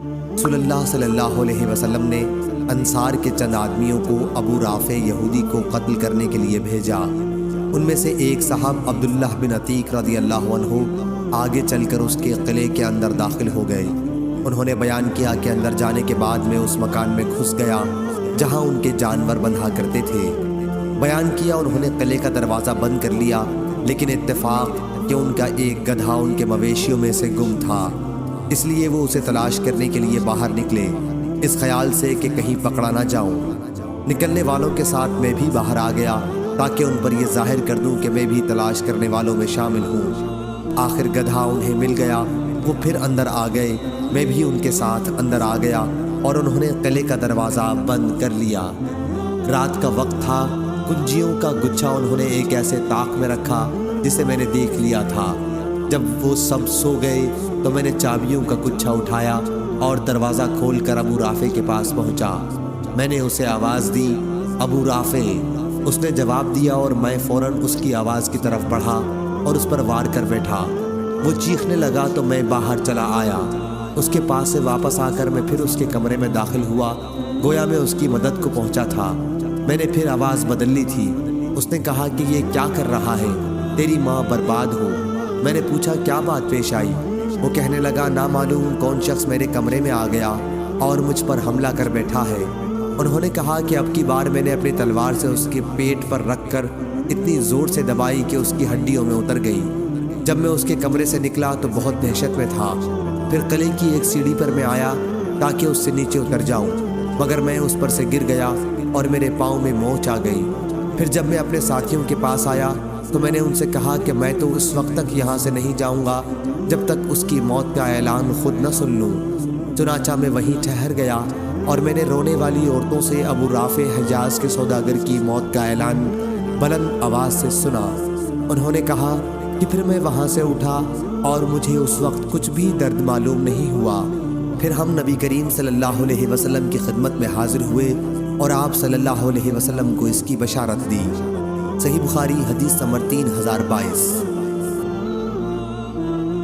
رسول اللہ صلی اللہ علیہ وسلم نے انصار کے چند آدمیوں کو ابو رافع یہودی کو قتل کرنے کے لیے بھیجا۔ ان میں سے ایک صاحب عبداللہ بن عتیق رضی اللہ عنہ آگے چل کر اس کے قلعے کے اندر داخل ہو گئے۔ انہوں نے بیان کیا کہ اندر جانے کے بعد میں اس مکان میں گھس گیا جہاں ان کے جانور بندھا کرتے تھے۔ بیان کیا انہوں نے قلعے کا دروازہ بند کر لیا، لیکن اتفاق کہ ان کا ایک گدھا ان کے مویشیوں میں سے گم تھا، اس لیے وہ اسے تلاش کرنے کے لیے باہر نکلے، اس خیال سے کہ کہیں پکڑا نہ جاؤں۔ نکلنے والوں کے ساتھ میں بھی باہر آ گیا تاکہ ان پر یہ ظاہر کر دوں کہ میں بھی تلاش کرنے والوں میں شامل ہوں۔ آخر گدھا انہیں مل گیا، وہ پھر اندر آ گئے، میں بھی ان کے ساتھ اندر آ گیا اور انہوں نے قلعے کا دروازہ بند کر لیا۔ رات کا وقت تھا، کنجیوں کا گچھا انہوں نے ایک ایسے طاق میں رکھا جسے میں نے دیکھ لیا تھا۔ جب وہ سب سو گئے تو میں نے چابیوں کا گچھا اٹھایا اور دروازہ کھول کر ابو رافع کے پاس پہنچا۔ میں نے اسے آواز دی، ابو رافع۔ اس نے جواب دیا اور میں فوراً اس کی آواز کی طرف بڑھا اور اس پر وار کر بیٹھا۔ وہ چیخنے لگا تو میں باہر چلا آیا۔ اس کے پاس سے واپس آ کر میں پھر اس کے کمرے میں داخل ہوا، گویا میں اس کی مدد کو پہنچا تھا۔ میں نے پھر آواز بدل لی تھی۔ اس نے کہا کہ یہ کیا کر رہا ہے؟ تیری ماں برباد ہو۔ میں نے پوچھا کیا بات پیش آئی؟ وہ کہنے لگا نامعلوم کون شخص میرے کمرے میں آ گیا اور مجھ پر حملہ کر بیٹھا ہے۔ انہوں نے کہا کہ اب کی بار میں نے اپنی تلوار سے اس کے پیٹ پر رکھ کر اتنی زور سے دبائی کہ اس کی ہڈیوں میں اتر گئی۔ جب میں اس کے کمرے سے نکلا تو بہت دہشت میں تھا۔ پھر قلعے کی ایک سیڑھی پر میں آیا تاکہ اس سے نیچے اتر جاؤں، مگر میں اس پر سے گر گیا اور میرے پاؤں میں موچ آ گئی۔ پھر جب میں اپنے ساتھیوں کے پاس آیا تو میں نے ان سے کہا کہ میں تو اس وقت تک یہاں سے نہیں جاؤں گا جب تک اس کی موت کا اعلان خود نہ سن لوں۔ چنانچہ میں وہیں ٹھہر گیا اور میں نے رونے والی عورتوں سے ابو رافع حجاز کے سوداگر کی موت کا اعلان بلند آواز سے سنا۔ انہوں نے کہا کہ پھر میں وہاں سے اٹھا اور مجھے اس وقت کچھ بھی درد معلوم نہیں ہوا۔ پھر ہم نبی کریم صلی اللہ علیہ وسلم کی خدمت میں حاضر ہوئے اور آپ صلی اللہ علیہ وسلم کو اس کی بشارت دی۔ صحیح بخاری حدیث نمبر 3022۔